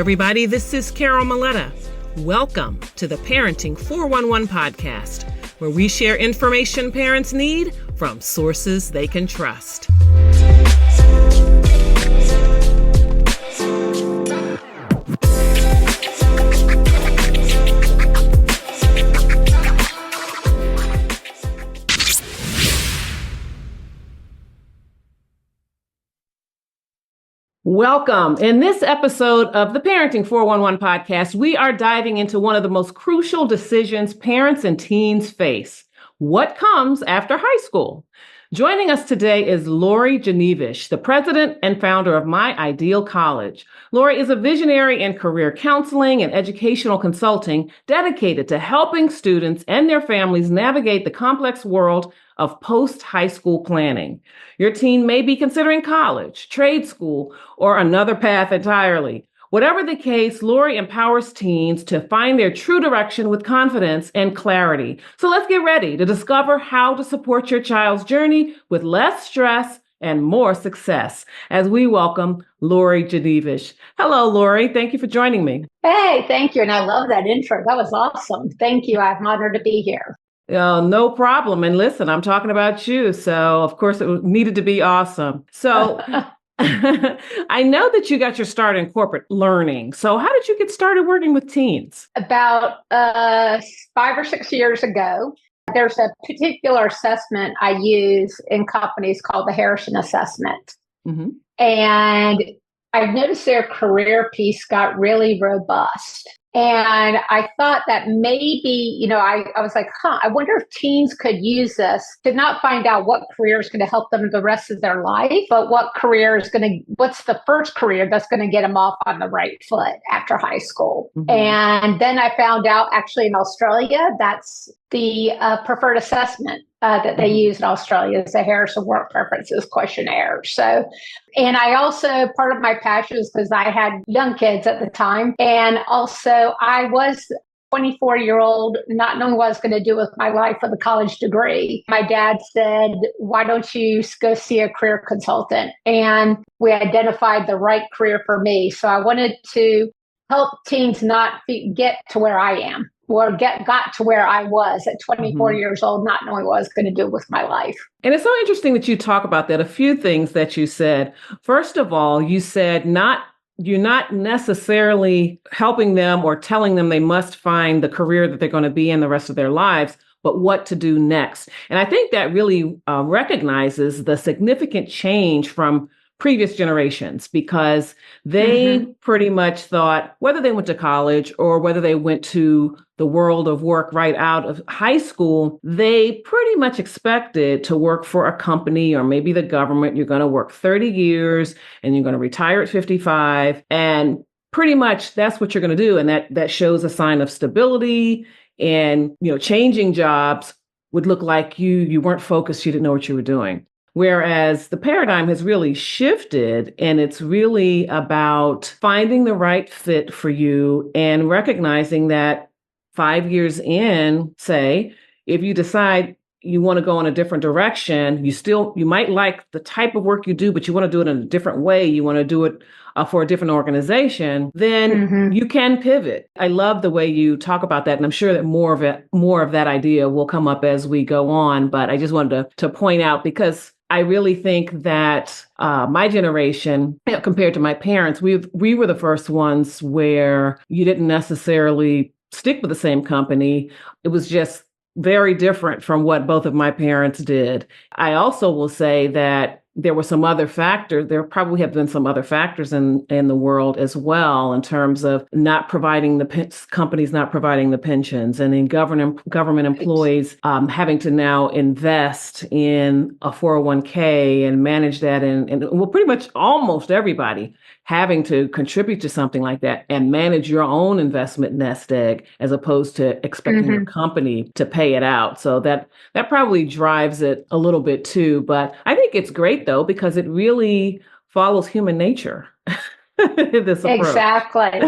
everybody. This is Carol Maletta. Welcome to the Parenting 411 podcast, where we share information parents need from sources they can trust. Welcome. In this episode of the Parenting 411 podcast, we are diving into one of the most crucial decisions parents and teens face. What comes after high school? Joining us today is Laurie Genevish, the president and founder of My Ideal College. Laurie is a visionary in career counseling and educational consulting dedicated to helping students and their families navigate the complex world of post-high school planning. Your teen may be considering college, trade school, or another path entirely. Whatever the case, Laurie empowers teens to find their true direction with confidence and clarity. So let's get ready to discover how to support your child's journey with less stress and more success as we welcome Laurie Genevish. Hello, Laurie. Thank you for joining me. Hey, thank you. And I love that intro. That was awesome. Thank you. I'm honored to be here. No problem. And listen, I'm talking about you. So, of course, it needed to be awesome. So I know that you got your start in corporate learning. So how did you get started working with teens? About 5 or 6 years ago, there's a particular assessment I use in companies called the Harrison Assessment. Mm-hmm. And I noticed their career piece got really robust. And I thought that maybe, I was like, I wonder if teens could use this to not find out what career is going to help them the rest of their life, but what's the first career that's going to get them off on the right foot after high school. Mm-hmm. And then I found out actually in Australia, that's the preferred assessment that they use in Australia is the Harrison Work Preferences Questionnaire. So, and I also, part of my passion is because I had young kids at the time. And also I was 24-year-old, not knowing what I was going to do with my life with a college degree. My dad said, why don't you go see a career consultant? And we identified the right career for me. So I wanted to help teens not get to where I am. Or got to where I was at 24 years old, not knowing what I was going to do with my life. And it's so interesting that you talk about that. A few things that you said. First of all, you said you're not necessarily helping them or telling them they must find the career that they're going to be in the rest of their lives, but what to do next. And I think that really recognizes the significant change from previous generations, because they pretty much thought whether they went to college or whether they went to the world of work right out of high school, they pretty much expected to work for a company or maybe the government. You're going to work 30 years and you're going to retire at 55. And pretty much that's what you're going to do. And that shows a sign of stability. And, changing jobs would look like you weren't focused. You didn't know what you were doing. Whereas the paradigm has really shifted, and it's really about finding the right fit for you and recognizing that 5 years in, say, if you decide you want to go in a different direction, you might like the type of work you do, but you want to do it in a different way. You want to do it for a different organization, then you can pivot. I love the way you talk about that. And I'm sure that more of that idea will come up as we go on. But I just wanted to point out, because I really think that my generation, compared to my parents, we were the first ones where you didn't necessarily stick with the same company. It was just very different from what both of my parents did. I also will say that there were some other factors. There probably have been some other factors in the world as well, in terms of not providing companies not providing the pensions, and then government employees having to now invest in a 401k and manage that, and well, pretty much almost everybody having to contribute to something like that and manage your own investment nest egg, as opposed to expecting your company to pay it out. So that probably drives it a little bit too. But I think it's great though, because it really follows human nature. This approach.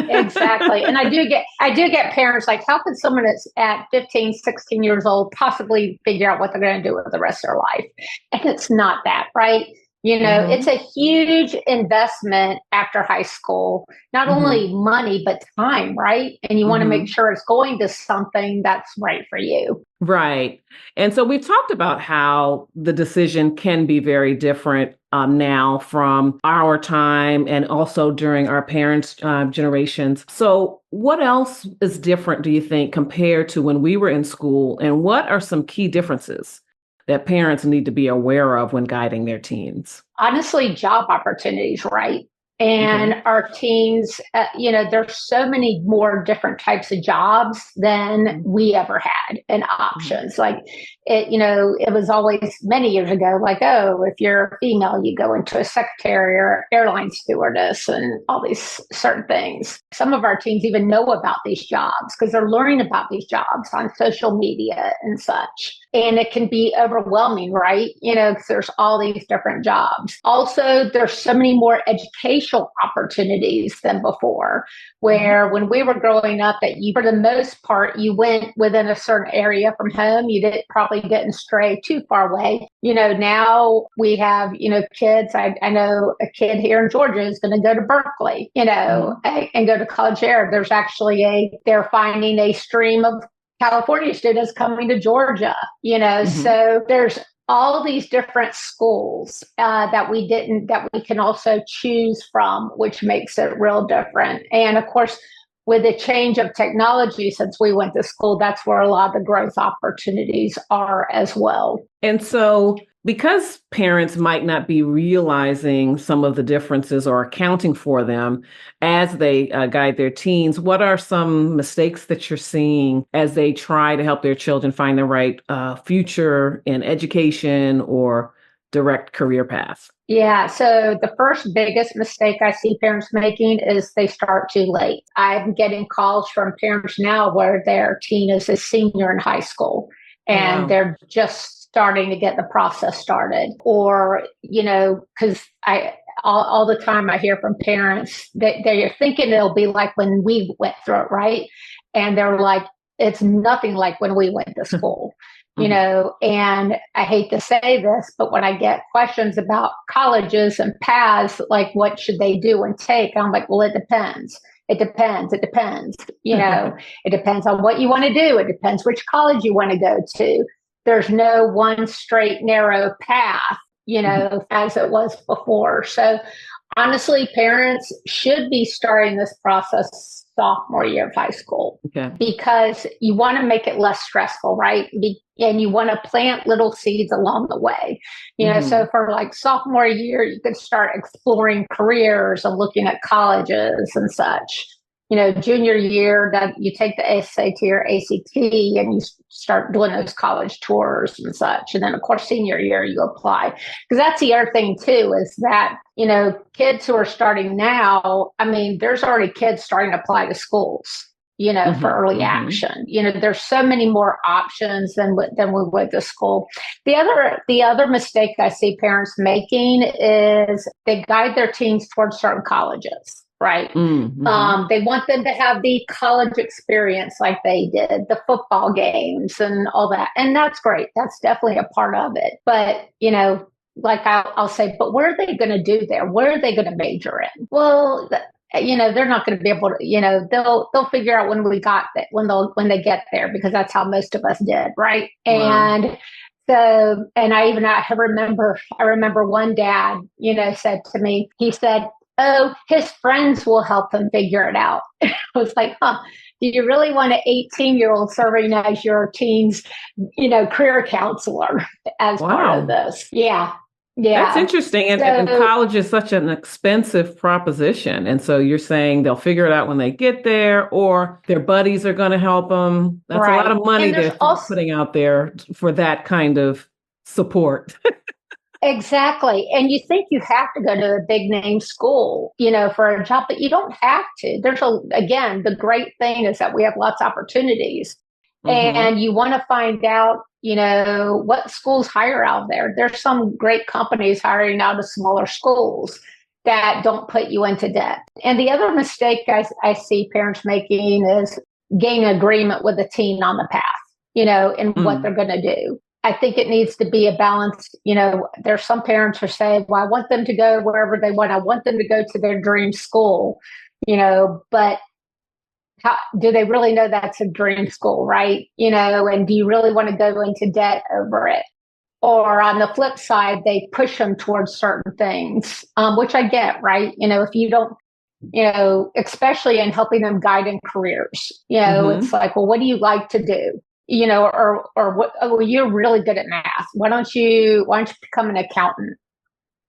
Exactly. And I do get parents like, how can someone that's at 15, 16 years old possibly figure out what they're going to do with the rest of their life? And it's not that, right? It's a huge investment after high school, not only money, but time, right? And you want to make sure it's going to something that's right for you. Right. And so we've talked about how the decision can be very different now from our time and also during our parents' generations. So what else is different, do you think, compared to when we were in school? And what are some key differences that parents need to be aware of when guiding their teens? Honestly, job opportunities, right? And our teens, there's so many more different types of jobs than we ever had and options. Like it was always many years ago, like, oh, if you're a female, you go into a secretary or airline stewardess and all these certain things. Some of our teens even know about these jobs because they're learning about these jobs on social media and such. And it can be overwhelming, right? Because there's all these different jobs. Also, there's so many more educational opportunities than before, where when we were growing up, that you, for the most part, you went within a certain area from home. You probably didn't stray too far away. Now we have, kids. I know a kid here in Georgia is going to go to Berkeley, and go to college there. There's actually they're finding a stream of California students coming to Georgia, so there's all these different schools that we can also choose from, which makes it real different. And of course, with the change of technology since we went to school, that's where a lot of the growth opportunities are as well. And so because parents might not be realizing some of the differences or accounting for them as they guide their teens, what are some mistakes that you're seeing as they try to help their children find the right future in education or direct career path? Yeah. So the first biggest mistake I see parents making is they start too late. I'm getting calls from parents now where their teen is a senior in high school and they're just starting to get the process started. Or, because all the time I hear from parents that they're thinking it'll be like when we went through it, right? And they're like, it's nothing like when we went to school. And I hate to say this, but when I get questions about colleges and paths, like what should they do and take, I'm like, well, it depends. It depends. It depends. It depends on what you want to do. It depends which college you want to go to. There's no one straight, narrow path, as it was before. So honestly, parents should be starting this process sophomore year of high school because you want to make it less stressful, right? And you want to plant little seeds along the way. So for like sophomore year, you could start exploring careers and looking at colleges and such. Junior year, that you take the SAT or ACT and you start doing those college tours and such. And then, of course, senior year, you apply. Because that's the other thing, too, is that, kids who are starting now, there's already kids starting to apply to schools, for early action. There's so many more options than we went to school. The other mistake I see parents making is they guide their teens towards certain colleges. Right. They want them to have the college experience like they did, the football games and all that. And that's great. That's definitely a part of it. But, like I'll say, but what are they going to do there? What are they going to major in? Well, they're not going to be able to, they'll figure out when when they get there, because that's how most of us did. Right. Wow. And so, and I remember one dad, said to me, he said, oh, his friends will help him figure it out. I was like, do you really want an 18-year-old serving as your teen's, career counselor as part of this? Yeah. That's interesting. And college is such an expensive proposition. And so you're saying they'll figure it out when they get there, or their buddies are going to help them. That's a lot of money they're putting out there for that kind of support. Exactly. And you think you have to go to a big name school, for a job, but you don't have to. Again, the great thing is that we have lots of opportunities, and you want to find out, what schools hire out there. There's some great companies hiring out of smaller schools that don't put you into debt. And the other mistake I see parents making is gaining agreement with the teen on the path, and what they're going to do. I think it needs to be a balance. There's some parents who say, well, I want them to go wherever they want. I want them to go to their dream school, but do they really know that's a dream school, right? And do you really want to go into debt over it? Or on the flip side, they push them towards certain things, which I get, right? If you don't, especially in helping them guide in careers, it's like, well, what do you like to do? Or what, oh, well, you're really good at math. Why don't you become an accountant?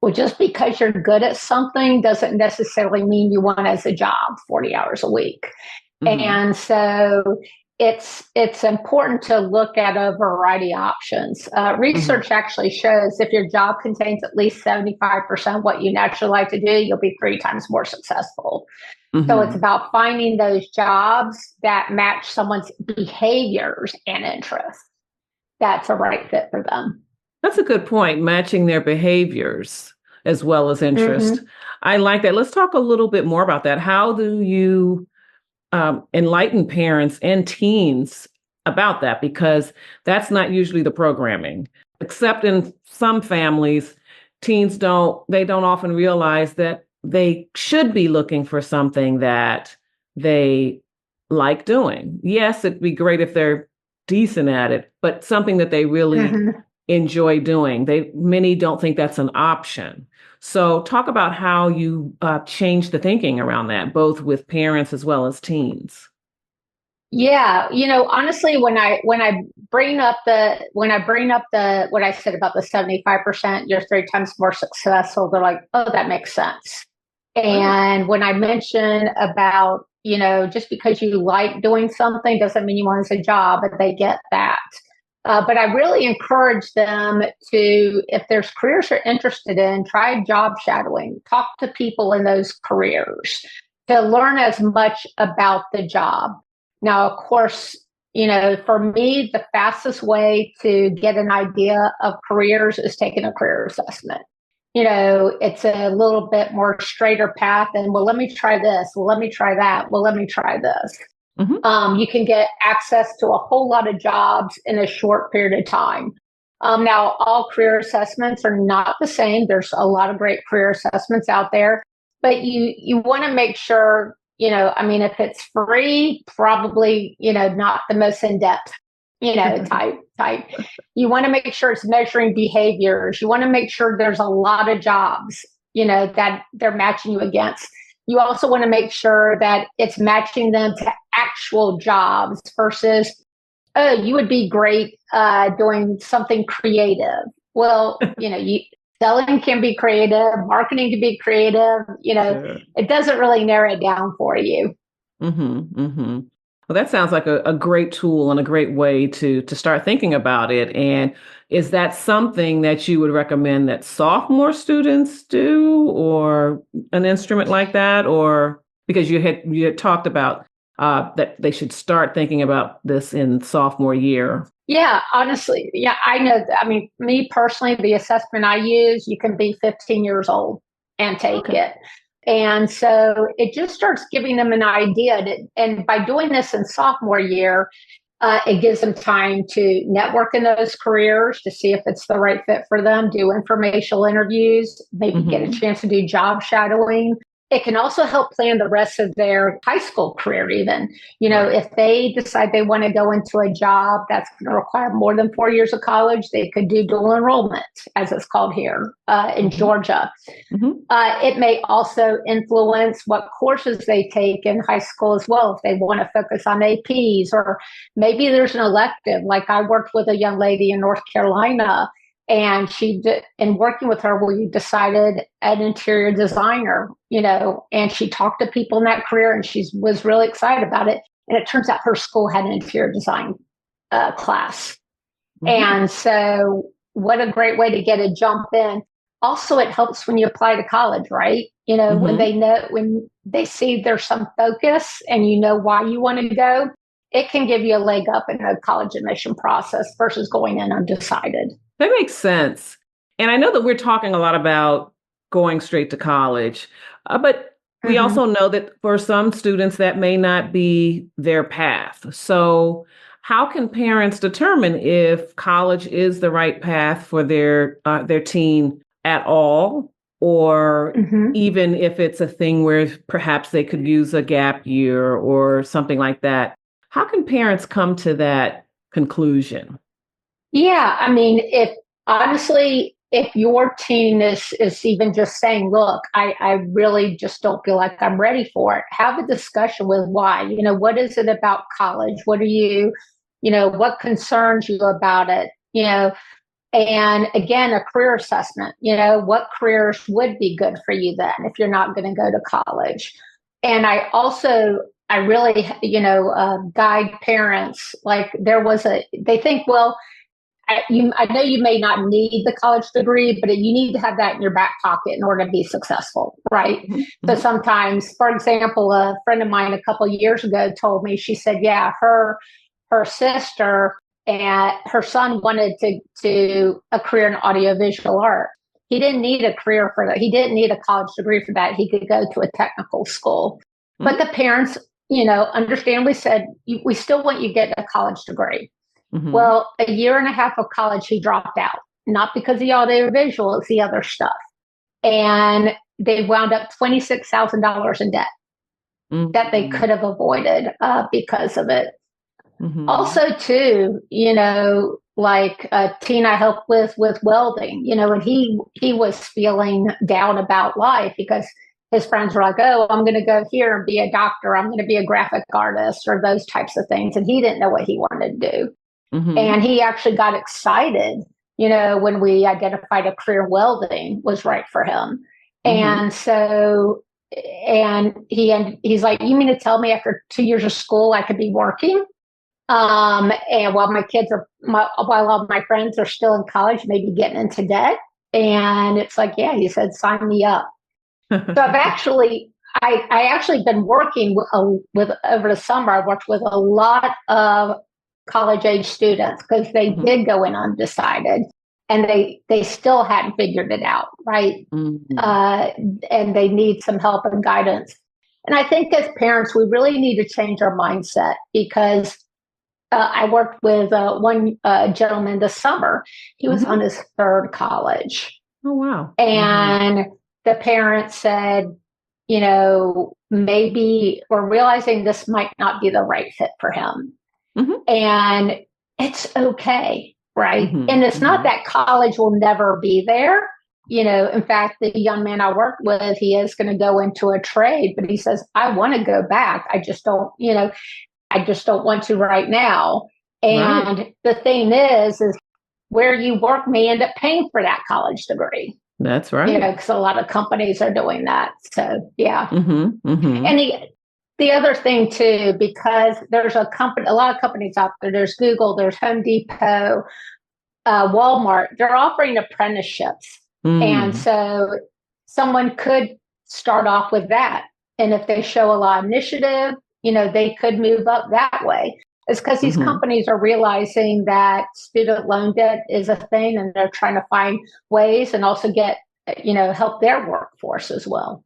Well, just because you're good at something doesn't necessarily mean you want as a job 40 hours a week. And so it's important to look at a variety of options. Research actually shows if your job contains at least 75% what you naturally like to do, you'll be 3 times more successful. So it's about finding those jobs that match someone's behaviors and interests. That's a right fit for them. That's a good point, matching their behaviors as well as interest. I like that. Let's talk a little bit more about that. How do you enlighten parents and teens about that? Because that's not usually the programming, except in some families, teens don't often realize that they should be looking for something that they like doing. Yes, it'd be great if they're decent at it, but something that they really enjoy doing. Many don't think that's an option. So talk about how you change the thinking around that, both with parents as well as teens. Yeah, honestly, when I bring up what I said about the 75%, you're 3 times more successful, they're like, oh, that makes sense. And when I mention about, just because you like doing something doesn't mean you want it as a job, but they get that. But I really encourage them to, if there's careers they're interested in, try job shadowing, talk to people in those careers to learn as much about the job. Now, of course, for me, the fastest way to get an idea of careers is taking a career assessment. It's a little bit more straighter path and, well, let me try this. Well, let me try that. Well, let me try this. You can get access to a whole lot of jobs in a short period of time. Now, all career assessments are not the same. There's a lot of great career assessments out there, but you want to make sure, if it's free, probably, not the most in-depth, type. You want to make sure it's measuring behaviors. You want to make sure there's a lot of jobs, that they're matching you against. You also want to make sure that it's matching them to actual jobs versus, oh, you would be great doing something creative. Well, selling can be creative, marketing can be creative. It doesn't really narrow it down for you. Well, that sounds like a great tool and a great way to start thinking about it. And is that something that you would recommend that sophomore students do, or an instrument like that? Or because you had talked about that they should start thinking about this in sophomore year. Yeah, honestly. Yeah, I know. Me personally, the assessment I use, you can be 15 years old and take it. And so it just starts giving them an idea. And by doing this in sophomore year, it gives them time to network in those careers to see if it's the right fit for them, do informational interviews, maybe get a chance to do job shadowing. It can also help plan the rest of their high school career even. If they decide they want to go into a job that's going to require more than 4 years of college, they could do dual enrollment, as it's called here in Georgia. It may also influence what courses they take in high school as well, if they want to focus on APs, or maybe there's an elective. Like I worked with a young lady in North Carolina, and in working with her, we decided an interior designer, and she talked to people in that career, and she was really excited about it. And it turns out her school had an interior design class. And so what a great way to get a jump in. Also, it helps when you apply to college, right? When they see there's some focus and why you want to go, it can give you a leg up in the college admission process versus going in undecided. That makes sense. And I know that we're talking a lot about going straight to college, but we also know that for some students that may not be their path. So how can parents determine if college is the right path for their teen at all, or even if it's a thing where perhaps they could use a gap year or something like that? How can parents come to that conclusion? Yeah, I mean, if your teen is even just saying, look, I really just don't feel like I'm ready for it, have a discussion with why. What is it about college? What are what concerns you about it? And again, a career assessment, what careers would be good for you then if you're not going to go to college? And I really, guide parents. Like they think, well, I know you may not need the college degree, but you need to have that in your back pocket in order to be successful, right? Mm-hmm. So sometimes, for example, a friend of mine a couple of years ago told me, she said, yeah, her sister and her son wanted to a career in audiovisual art. He didn't need a career for that. He didn't need a college degree for that. He could go to a technical school. Mm-hmm. But the parents, understandably said, we still want you to get a college degree. Mm-hmm. Well, a year and a half of college, he dropped out, not because of the audiovisual, it's the other stuff. And they wound up $26,000 in debt that they could have avoided because of it. Mm-hmm. Also, too, like a teen I helped with welding, and he was feeling down about life because his friends were like, oh, I'm going to go here and be a doctor. I'm going to be a graphic artist or those types of things. And he didn't know what he wanted to do. Mm-hmm. And he actually got excited, when we identified a career welding was right for him. Mm-hmm. And so, he's like, you mean to tell me after 2 years of school, I could be working? And while while all my friends are still in college, maybe getting into debt. And it's like, yeah, he said, sign me up. So I actually been working with over the summer. I worked with a lot of college age students because they mm-hmm. did go in undecided and they still hadn't figured it out. Right. Mm-hmm. And they need some help and guidance. And I think as parents, we really need to change our mindset because I worked with one gentleman this summer. He was mm-hmm. on his third college. Oh, wow. And mm-hmm. the parents said, maybe we're realizing this might not be the right fit for him. Mm-hmm. And it's okay, right? Mm-hmm. And it's mm-hmm. not that college will never be there. In fact, the young man I worked with, he is going to go into a trade, but he says, I want to go back. I just don't want to right now. And right. The thing is where you work may end up paying for that college degree. That's right. Because a lot of companies are doing that. So, yeah. Mm-hmm. Mm-hmm. And the other thing, too, because there's a lot of companies out there. There's Google, there's Home Depot, Walmart. They're offering apprenticeships. Mm. And so someone could start off with that. And if they show a lot of initiative, they could move up that way. It's because these mm-hmm. companies are realizing that student loan debt is a thing and they're trying to find ways and also get, help their workforce as well.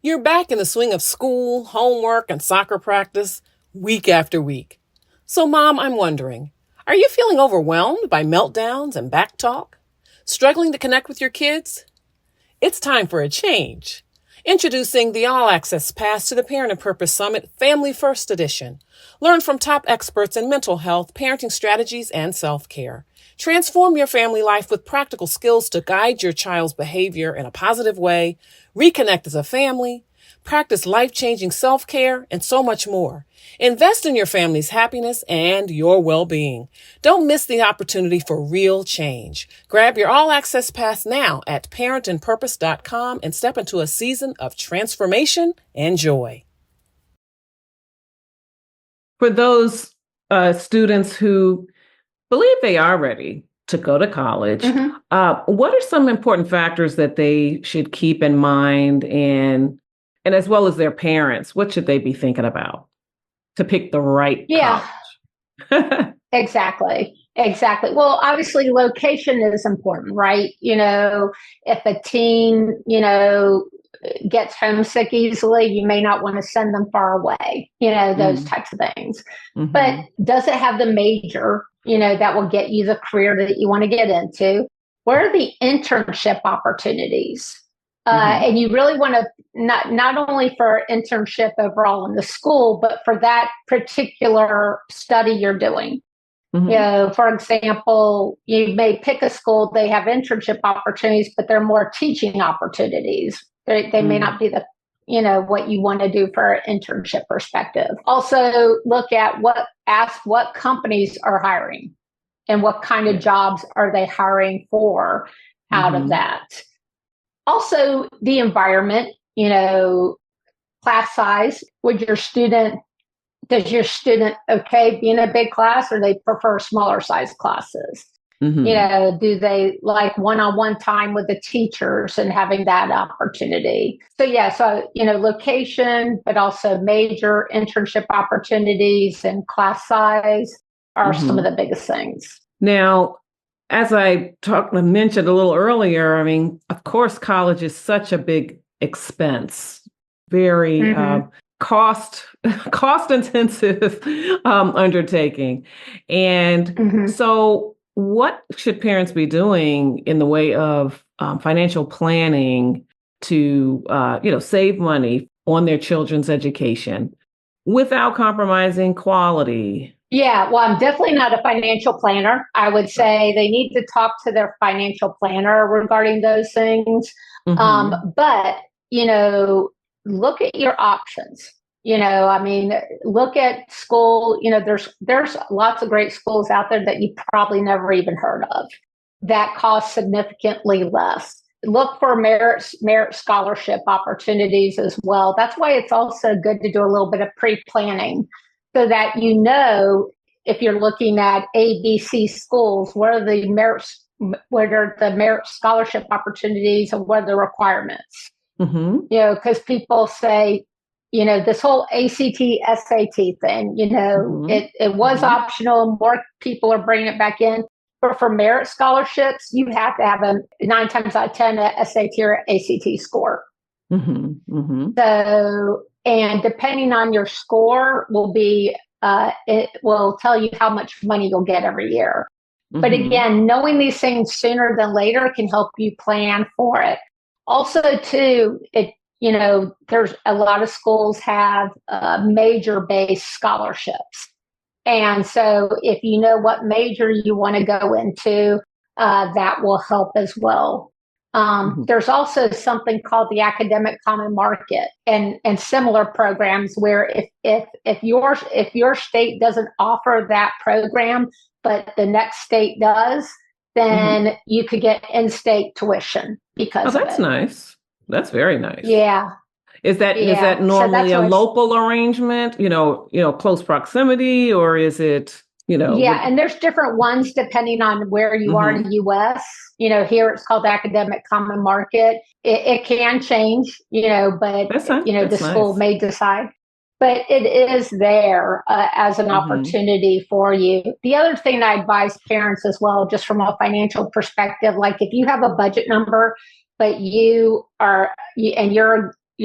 You're back in the swing of school, homework, and soccer practice week after week. So, Mom, I'm wondering, are you feeling overwhelmed by meltdowns and backtalk? Struggling to connect with your kids? It's time for a change. Introducing the All Access Pass to the Parent and Purpose Summit Family First Edition. Learn from top experts in mental health, parenting strategies, and self-care. Transform your family life with practical skills to guide your child's behavior in a positive way, reconnect as a family, practice life-changing self-care, and so much more. Invest in your family's happiness and your well-being. Don't miss the opportunity for real change. Grab your all-access pass now at parentandpurpose.com and step into a season of transformation and joy. For those students who believe they are ready to go to college, mm-hmm. What are some important factors that they should keep in mind, and as well as their parents, what should they be thinking about to pick the right college? Exactly. Exactly. Well, obviously, location is important, right? If a teen, gets homesick easily, you may not want to send them far away, those types of things. Mm-hmm. But does it have the major, that will get you the career that you want to get into? Where are the internship opportunities? And you really want to not only for internship overall in the school, but for that particular study you're doing. For example, you may pick a school, they have internship opportunities, but they're more teaching opportunities. They may not be the, what you want to do for an internship perspective. Also ask what companies are hiring and what kind of jobs are they hiring for out of that. Also the environment, class size. Does your student be in a big class, or they prefer smaller size classes? Do they like one-on-one time with the teachers and having that opportunity? So location, but also major internship opportunities and class size are some of the biggest things. Now, as I mentioned a little earlier, I mean, of course, college is such a big expense, very cost intensive undertaking. And so what should parents be doing in the way of financial planning to save money on their children's education without compromising quality? Yeah, well, I'm definitely not a financial planner. I would say they need to talk to their financial planner regarding those things. But look at your options. Look at school. There's lots of great schools out there that you probably never even heard of that cost significantly less. Look for merit scholarship opportunities as well. That's why it's also good to do a little bit of pre-planning so that if you're looking at ABC schools, what are the merit scholarship opportunities and what are the requirements? Because people say, this whole ACT, SAT thing, it was optional. More people are bringing it back in. But for merit scholarships, you have to have a 9 times out of 10 a SAT or ACT score. So, and depending on your score it will tell you how much money you'll get every year. But again, knowing these things sooner than later can help you plan for it. Also, too, there's a lot of schools have major-based scholarships. And so if you know what major you want to go into, that will help as well. There's also something called the Academic Common Market and similar programs where if your state doesn't offer that program, but the next state does, then you could get in-state tuition because of it. That's nice. That's very nice. Yeah. Is that normally a local arrangement, close proximity, or is it, Yeah, and there's different ones depending on where you are in the U.S. Here it's called Academic Common Market. It can change, but the school may decide. But it is there as an opportunity for you. The other thing I advise parents as well, just from a financial perspective, like if you have a budget number, but your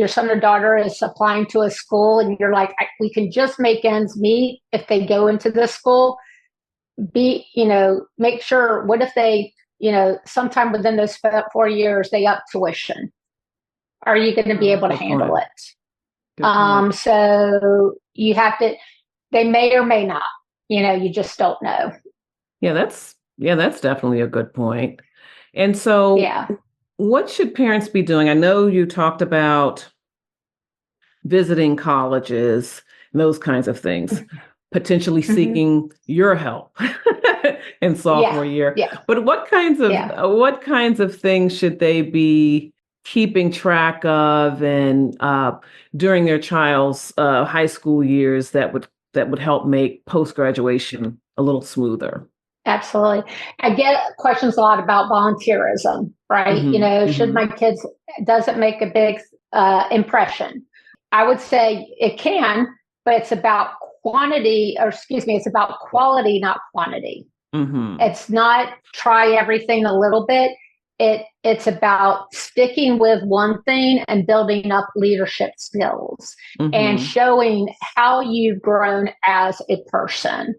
son or daughter is applying to a school and you're like, we can just make ends meet if they go into this school, make sure, what if they, sometime within those 4 years, they up tuition? Are you going to be able to handle it? So you have to, they may or may not, you just don't know. Yeah, that's definitely a good point. And so what should parents be doing? I know you talked about visiting colleges and those kinds of things, potentially seeking your help in sophomore year. Yeah. But what kinds of things should they be keeping track of and during their child's high school years that would help make post-graduation a little smoother? Absolutely. I get questions a lot about volunteerism, right? Should my kids, does it make a big impression? I would say it can, but it's about quality, not quantity. Mm-hmm. It's not try everything a little bit. It's about sticking with one thing and building up leadership skills and showing how you've grown as a person.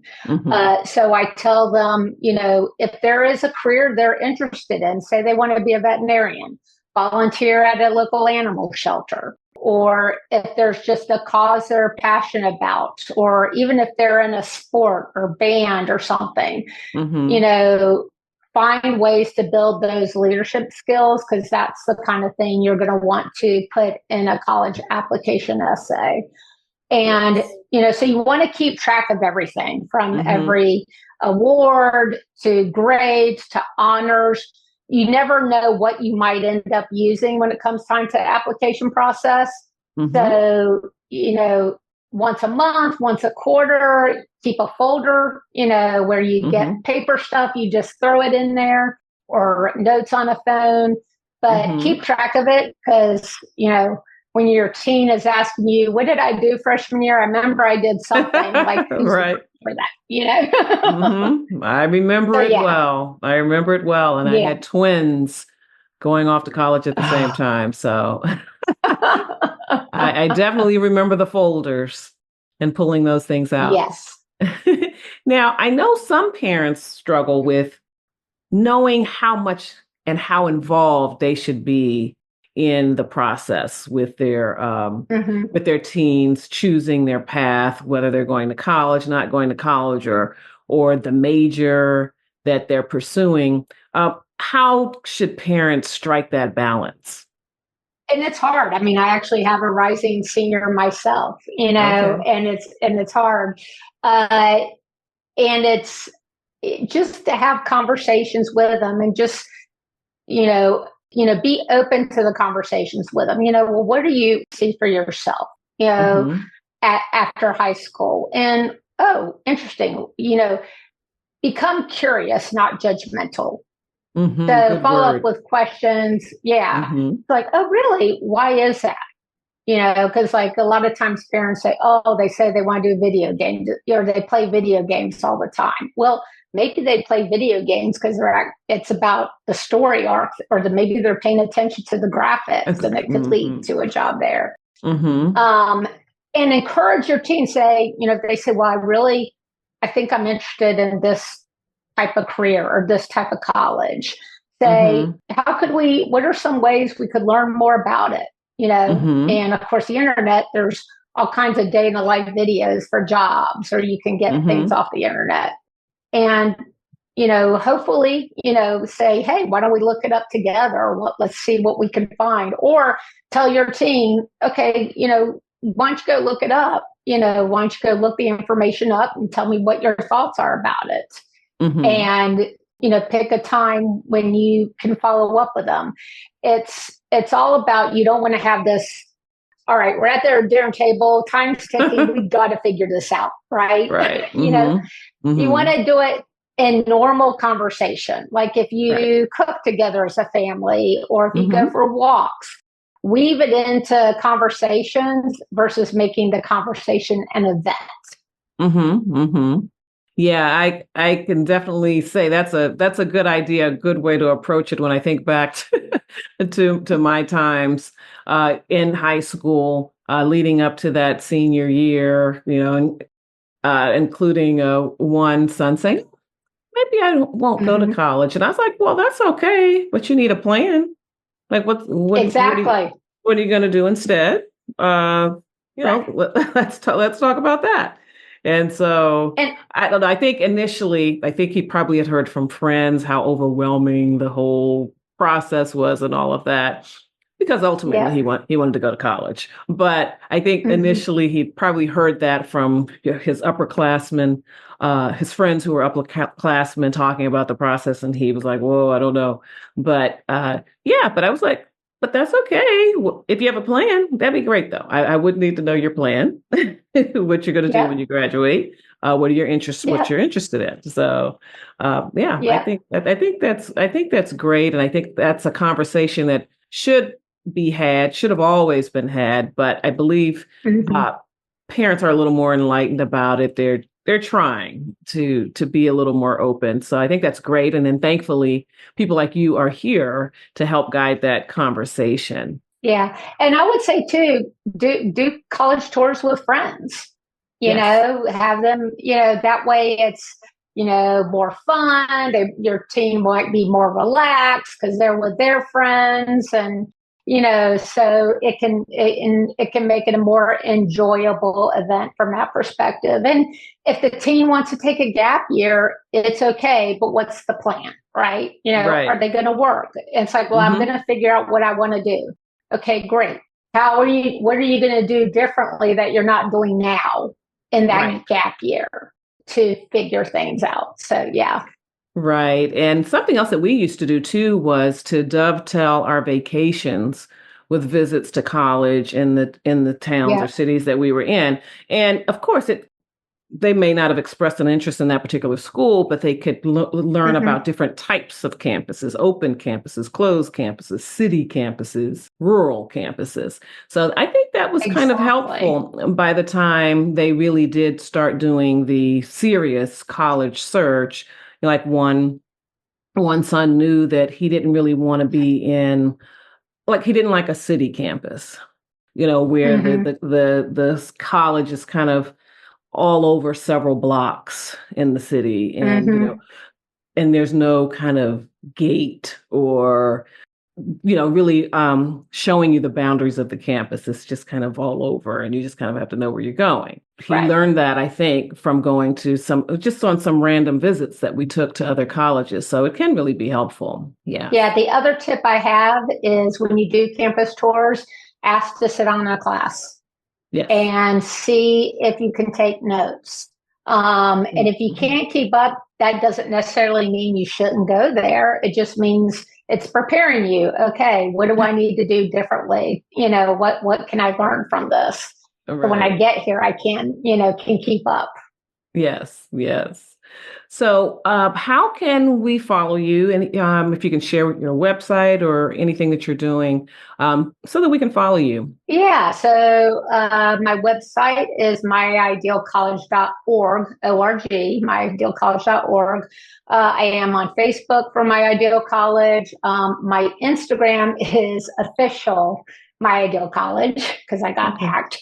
So I tell them, if there is a career they're interested in, say they want to be a veterinarian, volunteer at a local animal shelter, or if there's just a cause they're passionate about, or even if they're in a sport or band or something, find ways to build those leadership skills, because that's the kind of thing you're going to want to put in a college application essay. And, so you want to keep track of everything from every award to grades to honors. You never know what you might end up using when it comes time to application process. So, once a month, once a quarter, keep a folder, where you get paper stuff, you just throw it in there, or notes on a phone, but keep track of it, because, when your teen is asking you, what did I do freshman year? I remember I did something like right for that, I remember it well. I remember it well. And I had twins going off to college at the same time. So I definitely remember the folders and pulling those things out. Yes. Now, I know some parents struggle with knowing how much and how involved they should be in the process with their teens choosing their path, whether they're going to college, not going to college, or the major that they're pursuing. How should parents strike that balance? And it's hard. I mean, I actually have a rising senior myself, and it's hard. And it's just to have conversations with them, and just, be open to the conversations with them. Well, what do you see for yourself, after high school? And, oh, interesting, become curious, not judgmental. So follow up with questions. Yeah. Like, oh, really? Why is that? Because like a lot of times parents say, oh, they say they want to do video games, or they play video games all the time. Well, maybe they play video games because it's about the story arc, or maybe they're paying attention to the graphics, and it could lead to a job there. And encourage your teen. Say, if they say, well, I think I'm interested in this type of career or this type of college, say, what are some ways we could learn more about it? And of course, the internet, there's all kinds of day in the life videos for jobs, or you can get things off the internet. And, hopefully, say, hey, why don't we look it up together? Let's see what we can find. Or tell your teen, okay, why don't you go look it up? Why don't you go look the information up and tell me what your thoughts are about it? And, pick a time when you can follow up with them. It's all about, you don't want to have this, all right, we're at their dinner table, time's ticking, we've got to figure this out, right? Right. You want to do it in normal conversation. Like if you cook together as a family, or if you go for walks, weave it into conversations versus making the conversation an event. Yeah, I can definitely say that's a good idea, a good way to approach it when I think back to my times in high school, leading up to that senior year, including one son saying, maybe I won't go to college. And I was like, well, that's okay, but you need a plan. Like what exactly. What are you going to do instead? Let's talk about that. And so I don't know. I think initially, he probably had heard from friends how overwhelming the whole process was and all of that, because ultimately he wanted to go to college. But I think initially he probably heard that from his upperclassmen, his friends who were upperclassmen talking about the process, and he was like, "Whoa, I don't know." But but I was like, but that's okay. If you have a plan, that'd be great, though. I would need to know your plan, what you're going to do when you graduate, what are your interests, what you're interested in. So, I think that's great, and I think that's a conversation that should have always been had. But I believe parents are a little more enlightened about it. They're they're trying to be a little more open. So I think that's great. And then thankfully, people like you are here to help guide that conversation. Yeah. And I would say too, do college tours with friends, have them, that way it's, more fun. Your team might be more relaxed because they're with their friends, and so it can make it a more enjoyable event from that perspective. And if the teen wants to take a gap year, it's okay, but what's the plan, right? Right. Are they going to work? It's like, well, I'm going to figure out what I want to do. Okay, great. What are you going to do differently that you're not doing now in that gap year to figure things out? So, yeah. Right. And something else that we used to do too was to dovetail our vacations with visits to college in the towns or cities that we were in. And of course, they may not have expressed an interest in that particular school, but they could learn about different types of campuses: open campuses, closed campuses, city campuses, rural campuses. So I think that was kind of helpful by the time they really did start doing the serious college search. Like one son knew that he didn't really want to be in, like he didn't like a city campus, where the college is kind of all over several blocks in the city, and and there's no kind of gate or really showing you the boundaries of the campus. It's just kind of all over, and you just kind of have to know where you're going. He learned that, I think, from going to on some random visits that we took to other colleges. So it can really be helpful. Yeah. Yeah. The other tip I have is when you do campus tours, ask to sit on a class and see if you can take notes. And if you can't keep up, that doesn't necessarily mean you shouldn't go there. It just means it's preparing you. Okay, what do I need to do differently? What can I learn from this? Right. So when I get here, I can keep up. Yes. So how can we follow you? And if you can share your website or anything that you're doing so that we can follow you. Yeah. So my website is myidealcollege.org, O-R-G, myidealcollege.org. I am on Facebook for My Ideal College. My Instagram is official My Ideal College because I got hacked.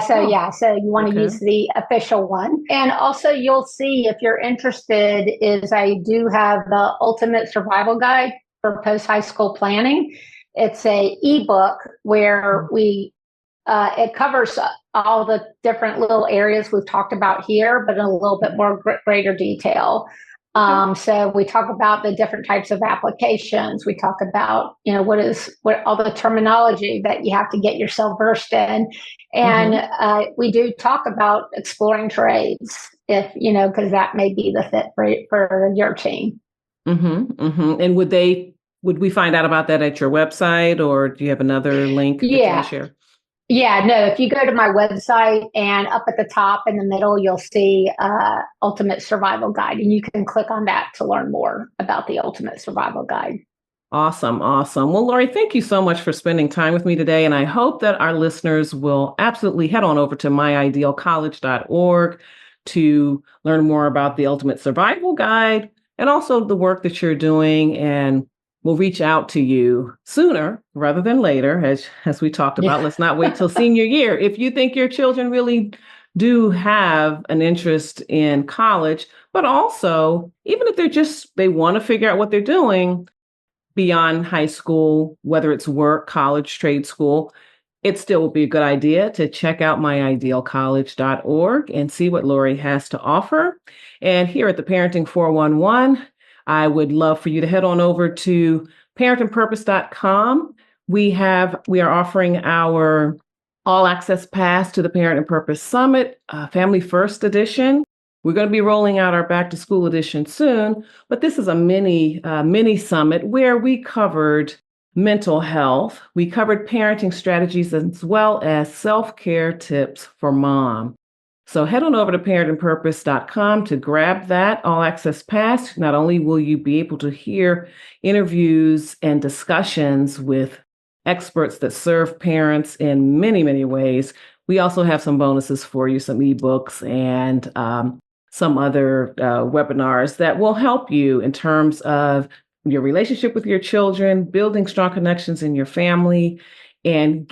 So you want to use the official one. And also you'll see, if you're interested, is I do have the Ultimate Survival Guide for post-high school planning. It's a ebook where it covers all the different little areas we've talked about here, but in a little bit more greater detail. So we talk about the different types of applications. We talk about, what all the terminology that you have to get yourself versed in. And we do talk about exploring trades because that may be the fit for your team. And would we find out about that at your website, or do you have another link that you can share? Yeah, no, if you go to my website and up at the top in the middle, you'll see Ultimate Survival Guide, and you can click on that to learn more about the Ultimate Survival Guide. Awesome. Well, Laurie, thank you so much for spending time with me today. And I hope that our listeners will absolutely head on over to myidealcollege.org to learn more about the Ultimate Survival Guide and also the work that you're doing, and we'll reach out to you sooner rather than later, as we talked about. Let's not wait till senior year. If you think your children really do have an interest in college, but also, even if they want to figure out what they're doing beyond high school, whether it's work, college, trade school, it still would be a good idea to check out myidealcollege.org and see what Laurie has to offer. And here at the Parenting 411, I would love for you to head on over to parentandpurpose.com. We are offering our all access pass to the Parent and Purpose Summit, Family First Edition. We're going to be rolling out our back to school edition soon, but this is a mini summit where we covered mental health. We covered parenting strategies as well as self-care tips for mom. So head on over to parentandpurpose.com to grab that all access pass. Not only will you be able to hear interviews and discussions with experts that serve parents in many, many ways, we also have some bonuses for you, some ebooks and some other webinars that will help you in terms of your relationship with your children, building strong connections in your family, and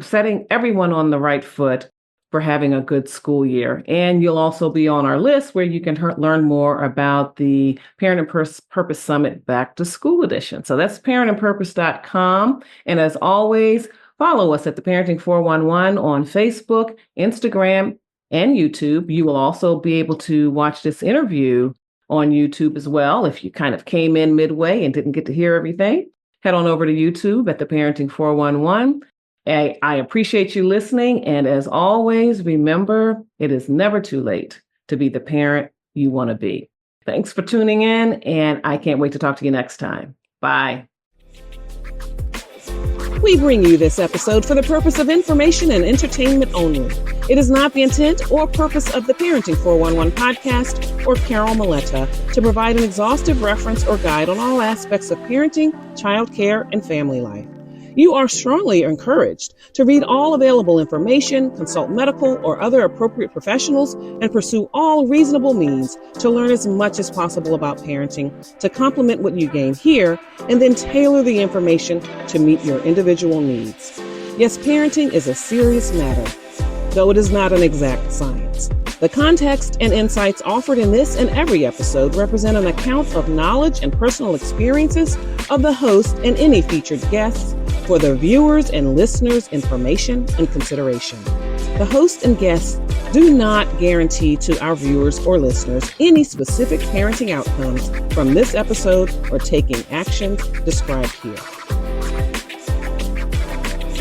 setting everyone on the right foot for having a good school year. And you'll also be on our list where you can learn more about the Parent and Purpose Summit Back to School Edition. So that's parentandpurpose.com. And as always, follow us at the Parenting 411 on Facebook, Instagram, and YouTube. You will also be able to watch this interview on YouTube as well. If you kind of came in midway and didn't get to hear everything, head on over to YouTube at the Parenting 411. I appreciate you listening. And as always, remember, it is never too late to be the parent you want to be. Thanks for tuning in, and I can't wait to talk to you next time. Bye. We bring you this episode for the purpose of information and entertainment only. It is not the intent or purpose of the Parenting 411 podcast or Carol Maletta to provide an exhaustive reference or guide on all aspects of parenting, childcare, and family life. You are strongly encouraged to read all available information, consult medical or other appropriate professionals, and pursue all reasonable means to learn as much as possible about parenting to complement what you gain here, and then tailor the information to meet your individual needs. Yes, parenting is a serious matter, though it is not an exact science. The context and insights offered in this and every episode represent an account of knowledge and personal experiences of the host and any featured guests for the viewers' and listeners' information and consideration. The host and guests do not guarantee to our viewers or listeners any specific parenting outcomes from this episode or taking actions described here.